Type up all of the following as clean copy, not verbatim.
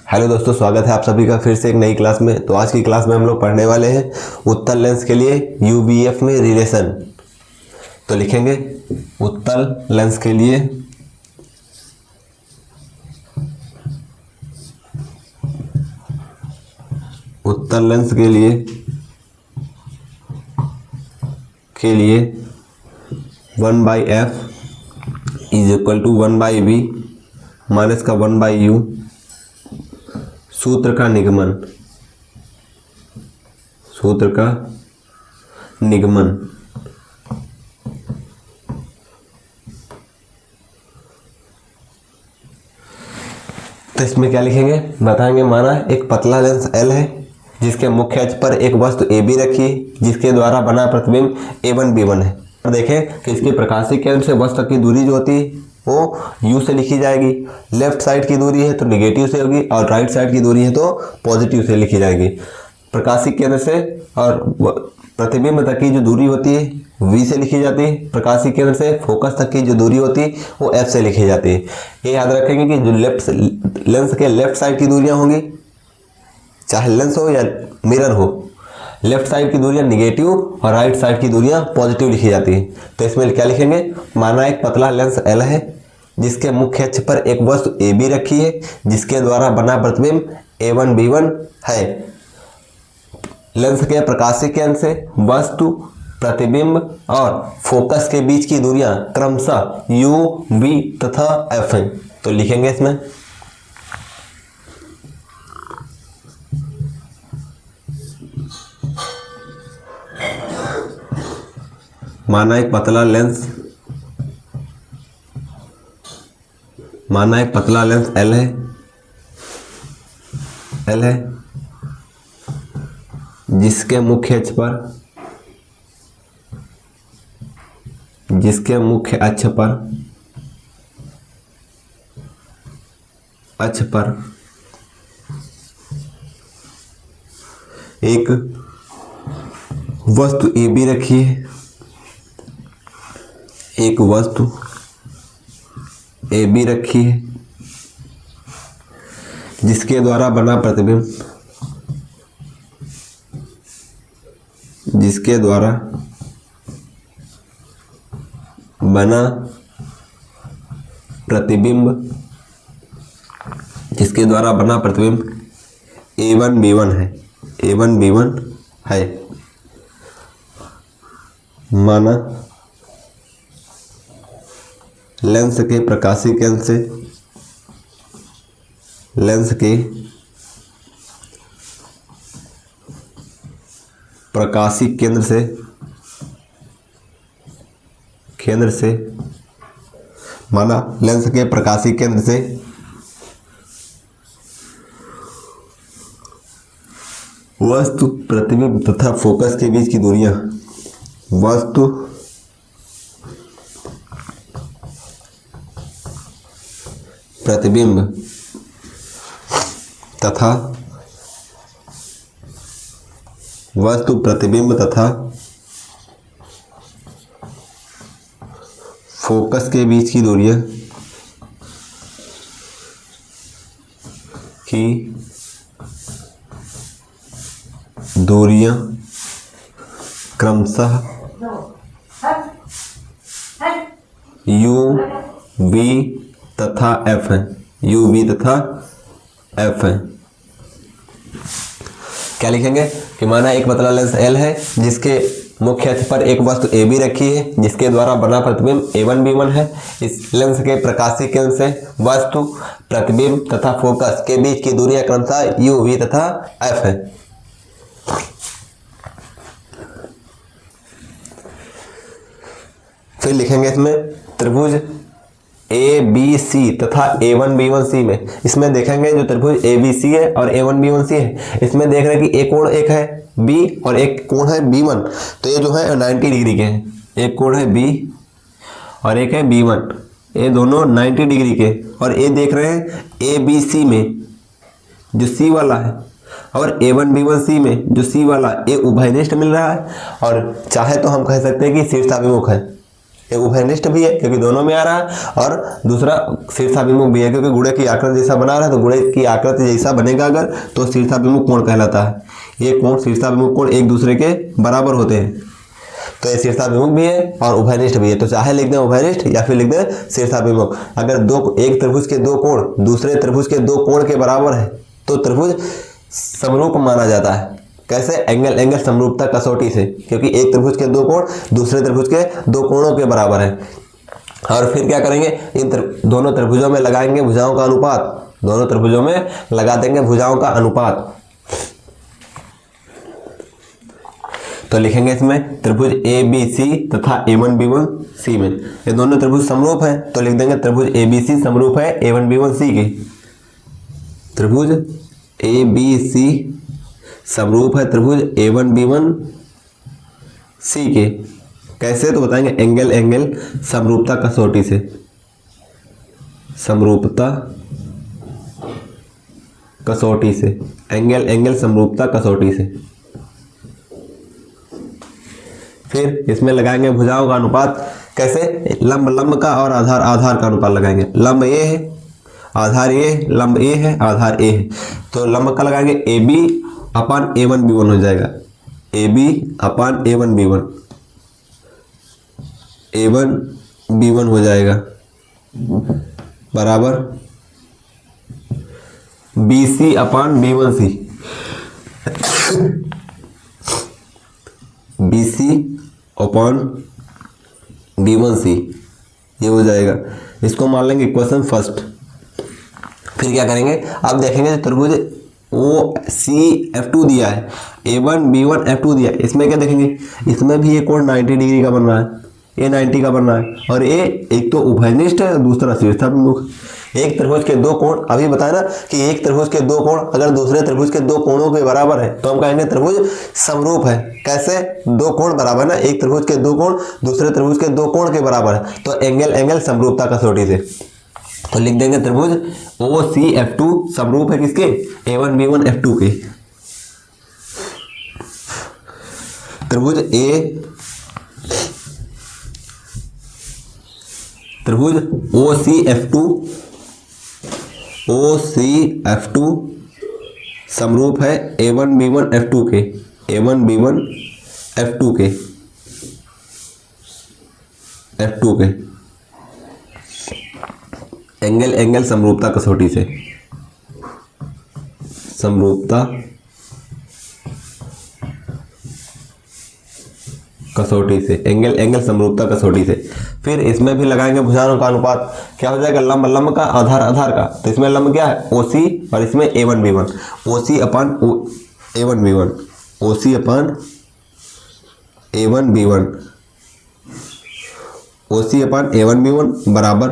Hello दोस्तों, स्वागत है आप सभी का फिर से एक नई क्लास में। तो आज की क्लास में हम लोग पढ़ने वाले हैं उत्तल लेंस के लिए यूवीएफ में रिलेशन। तो लिखेंगे उत्तल लेंस के लिए one by f is equal to 1/v minus का 1/u सूत्र का निगमन। तो इसमें क्या लिखेंगे बताएंगे। माना एक पतला लेंस L है जिसके मुख्य अक्ष पर एक वस्तु AB रखी है जिसके द्वारा बना प्रतिबिंब A1 B1 है। देखें कि इसकी प्रकाशीय केंद्र से वस्तु की दूरी जो होती है वो U से लिखी जाएगी। लेफ्ट साइड की दूरी है तो निगेटिव से होगी और राइट साइड की दूरी है तो पॉजिटिव से लिखी जाएगी। प्रकाशीय केंद्र से और प्रतिबिंब तक की जो दूरी होती है V से लिखी जाती है। प्रकाशीय केंद्र से फोकस तक की जो दूरी होती है वो F से लिखी जाती है। ये याद रखेंगे कि जो लेंस के लेफ्ट साइड की दूरियां होंगी, चाहे लेंस हो या मिरर हो, लेफ्ट साइड की दूरियां निगेटिव और राइट साइड की दूरियां पॉजिटिव लिखी जाती है। तो इसमें क्या लिखेंगे, माना एक पतला लेंस L है जिसके मुख्य अक्ष पर एक वस्तु AB रखी है जिसके द्वारा बना प्रतिबिंब A1 B1 है। लेंस के प्रकाशीय केंद्र से वस्तु, प्रतिबिंब और फोकस के बीच की दूरियां क्रमशः U, V तथा F हैं। तो लिखेंगे इसमें माना एक पतला लेंस L है जिसके मुख्य अक्ष पर एक वस्तु AB रखी है। जिसके द्वारा बना प्रतिबिंब A1 B1 है। माना लेंस के प्रकाशीय केंद्र से वस्तु, प्रतिबिंब तथा फोकस के बीच की दूरियां फोकस के बीच की दूरियां क्रमशः U, V तथा F हैं। क्या लिखेंगे कि माना एक पतला लेंस L है जिसके मुख्य अक्ष पर एक वस्तु AB रखी है जिसके द्वारा बना प्रतिबिंब A1 B1 है। इस लेंस के प्रकाशीय केंद्र से वस्तु, प्रतिबिंब तथा फोकस के बीच की दूरियां क्रमशः U, V तथा F है। फिर लिखेंगे इसमें त्रिभुज ABC तथा A1 B1 C में, इसमें देखेंगे जो त्रिभुज ABC है और A1 B1 C है, इसमें देख रहे हैं कि एक कोण एक है B और एक कोण है B1। तो ये जो है 90 डिग्री के हैं। एक कोण है B और एक है B1, ये दोनों 90 डिग्री के। और ये देख रहे हैं ABC में जो C वाला है और A1 B1 C में जो C वाला, ये उभयनिष्ठ मिल रहा है और चाहे तो हम कह सकते हैं कि शीर्षाभिमुख है। एक उभयनिष्ठ भी है क्योंकि दोनों में आ रहा है, और दूसरा शीर्षाभिमुख भी है क्योंकि गुणे की आकृति जैसा बना रहा है, तो गुणे की आकृति जैसा बनेगा अगर तो शीर्षाभिमुख कोण कहलाता है। ये कोण शीर्षाभिमुख कोण एक दूसरे के बराबर होते हैं, तो ये शीर्षाभिमुख भी है और उभयनिष्ठ भी है। तो चाहे लिख दें उभयनिष्ठ या फिर लिख दें शीर्षाभिमुख। अगर एक त्रिभुज के दो कोण दूसरे त्रिभुज के दो कोण के बराबर है तो त्रिभुज समरूप माना जाता है। कैसे? एंगल समरूपता कसौटी से, क्योंकि एक त्रिभुज के दो कोण दूसरे त्रिभुज के दो कोणों के बराबर है। और फिर क्या करेंगे, इन दोनों त्रिभुजों में लगाएंगे भुजाओं का अनुपात, दोनों त्रिभुजों में लगा देंगे भुजाओं का अनुपात। तो लिखेंगे इसमें त्रिभुज ABC तथा A1B1 C में, ये दोनों त्रिभुज समरूप हैं, तो लिख देंगे त्रिभुज ABC समरूप है A1B1 C के। त्रिभुज ABC समरूप है त्रिभुज A1B1 C के। कैसे? तो बताएंगे एंगल समरूपता कसौटी से, समरूपता कसौटी से, एंगल समरूपता कसौटी से। फिर इसमें लगाएंगे भुजाओं का अनुपात। कैसे? लंब का और आधार का अनुपात लगाएंगे। लंब ए है, आधार ए, लंब ए है, आधार ए है, तो लंब का लगाएंगे AB अपान A1B1 हो जाएगा। AB अपान A1B1 A1B1 हो जाएगा बराबर BC अपान B1C BC अपॉन B1C ये हो जाएगा। इसको मान लेंगे इक्वेशन फर्स्ट। फिर क्या करेंगे, अब देखेंगे त्रिभुज OCF2 दिया है, A1B1 F2 दिया है, इसमें क्या देखेंगे, इसमें भी ये कोण 90 डिग्री का बन रहा है, ये 90 का बन रहा है, और ये एक तो उभयनिष्ठ है दूसरा शीर्षाभिमुख। एक त्रिभुज के दो कोण, अभी बताया ना कि एक त्रिभुज के दो कोण अगर दूसरे त्रिभुज के दो कोणों के बराबर है तो हम कहेंगे त्रिभुज समरूप है। कैसे? दो कोण बराबर ना, एक त्रिभुज के दो कोण दूसरे त्रिभुज के दो कोण के बराबर है, तो एंगल समरूपता कसौटी से। तो लिख देंगे त्रिभुज OCF2 समरूप है किसके? A1B1 F2 के। त्रिभुज OCF2 समरूप है A1B1 F2 के, A1B1 F2 के, F2 के। एंगल समरूपता कसौटी से, समरूपता कसौटी से, एंगल समरूपता कसौटी से। फिर इसमें भी लगाएंगे भुजाओं का अनुपात। क्या हो जाएगा? लंब का, आधार का। तो इसमें लंब क्या है? OC और इसमें A1B1, OC अपान A1B1, OC अपान A1B1, OC अपान A1B1 बराबर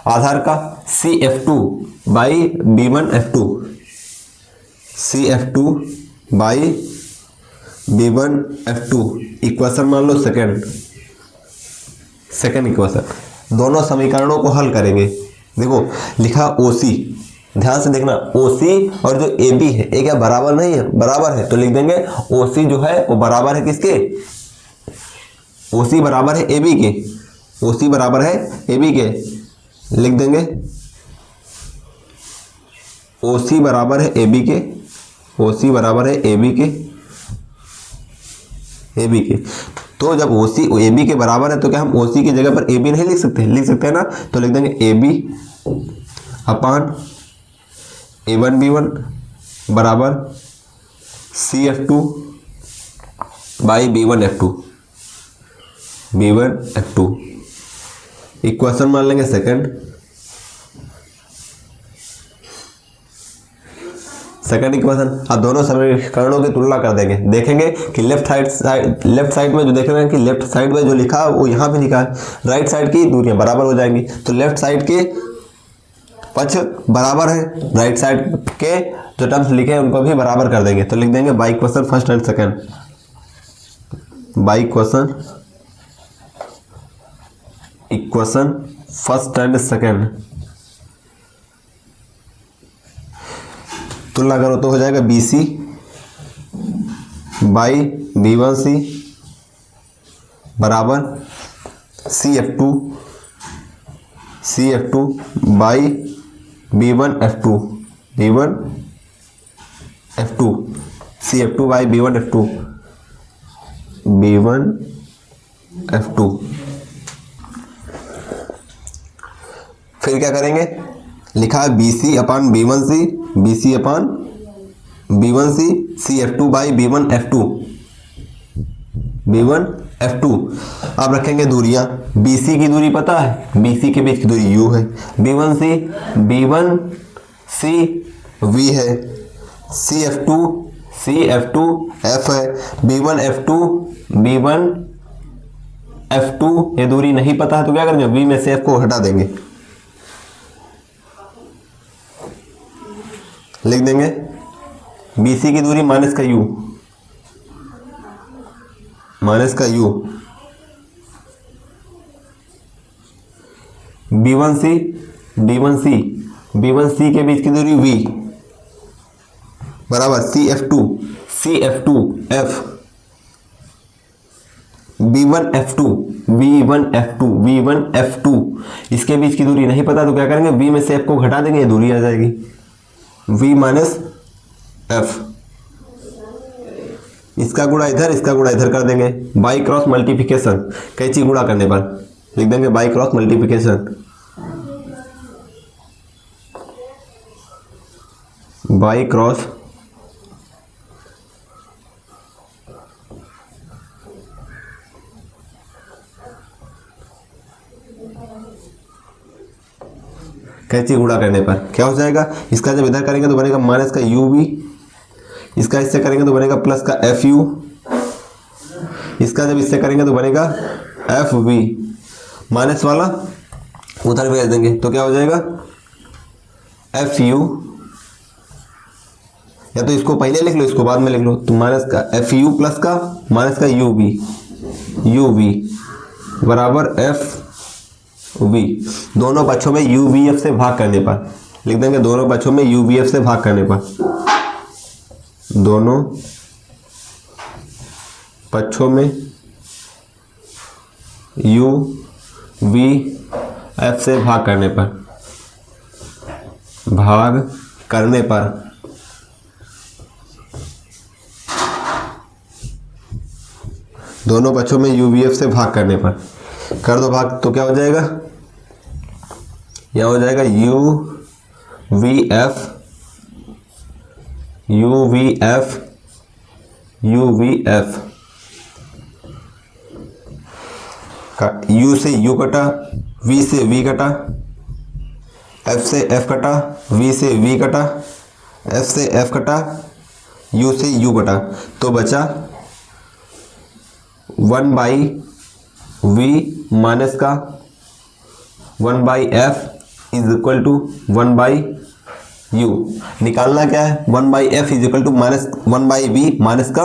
आधार का CF2 by B1 F2, CF2 by B1 F2 equation मान लो सेकंड इक्वेशन। दोनों समीकरणों को हल करेंगे। देखो लिखा OC, ध्यान से देखना, OC और जो AB है ये क्या बराबर नहीं है? बराबर है, तो लिख देंगे OC जो है वो बराबर है किसके? OC बराबर है AB के, OC बराबर है AB के। लिख देंगे OC बराबर है AB के, OC बराबर है AB के। तो जब OC AB के बराबर है तो क्या हम OC की जगह पर AB नहीं लिख सकते? लिख सकते हैं ना। तो लिख देंगे AB अपान A1B1 बराबर CF2 by B1 F2 equation मान लेंगे सेकंड इक्वेशन। अब दोनों समीकरणों की तुलना कर देंगे, देखेंगे कि लेफ्ट साइड में जो देख रहे हैं कि लेफ्ट साइड में जो लिखा है वो यहाँ पे लिखा है, राइट साइड की दूरियां बराबर हो जाएंगी। तो लेफ्ट साइड के पक्ष बराबर है, राइट साइड के जो टर्म्स लिखे हैं उनको भी बराबर कर देंगे। तो लिख देंगे by equation first and second, by equation first and second तुलना करो तो हो जाएगा BC बाई B1C बराबर CF2 by B1F2 CF2 by B1F2 फिर क्या करेंगे, लिखा है BC upon B1C CF2 by B1F2 अब रखेंगे दूरियां। BC की दूरी पता है, BC के बीच की दूरी U है, B1C V है, CF2 F है, B1F2 ये दूरी नहीं पता है तो क्या करेंगे, V में से F को हटा देंगे, लिख देंगे BC की दूरी माइनस का U B1C के बीच की दूरी V बराबर CF2 F V1F2 इसके बीच की दूरी नहीं पता तो क्या करेंगे, V में से F को घटा देंगे, ये दूरी आ जाएगी V माइनस F। इसका गुणा इधर, इसका गुणा इधर कर देंगे, बाई क्रॉस मल्टीप्लिकेशन, कैंची गुणा करने पर लिख देंगे by cross multiplication, by cross कैंची गुणा करने पर क्या हो जाएगा, इसका जब इधर करेंगे तो बनेगा माइनस का UV, इसका इससे करेंगे तो बनेगा प्लस का FU, इसका जब इससे करेंगे तो बनेगा FV, माइनस वाला उधर भेज देंगे तो क्या हो जाएगा FU, या तो इसको पहले लिख लो इसको बाद में लिख लो, तो माइनस का FU प्लस का माइनस का UV बराबर FV, दोनों पक्षों में UVF से भाग करने पर लिख देंगे, दोनों पक्षों में UVF से भाग करने पर, दोनों पक्षों में UVF से भाग करने पर दोनों पक्षों में UVF से भाग करने पर कर दो भाग तो क्या हो जाएगा, यह हो जाएगा UVF का U से U कटा, V से V कटा, F से F कटा, V से V कटा, F से F कटा, U से U कटा, तो बचा 1/V माइनस का 1/F is equal to 1/U। निकालना क्या है, 1/F is equal to minus 1/V minus का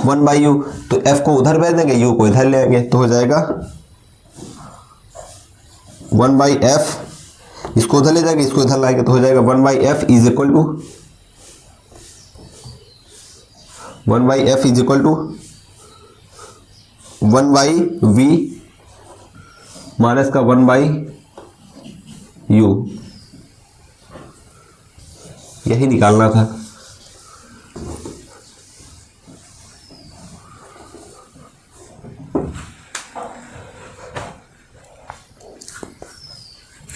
1/U, तो F को उधर भेज देंगे, U को इधर ले आएंगे तो हो जाएगा 1/F, इसको उधर ले जाएंगे इसको इधर लाएंगे तो हो जाएगा 1/F is equal to 1/V minus का 1/U, यही निकालना था।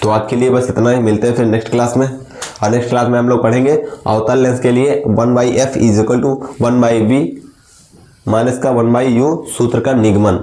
तो आज के लिए बस इतना ही, मिलते हैं फिर नेक्स्ट क्लास में, और नेक्स्ट क्लास में हम लोग पढ़ेंगे अवतल लेंस के लिए 1/F is equal to 1/V minus का 1/U सूत्र का निगमन।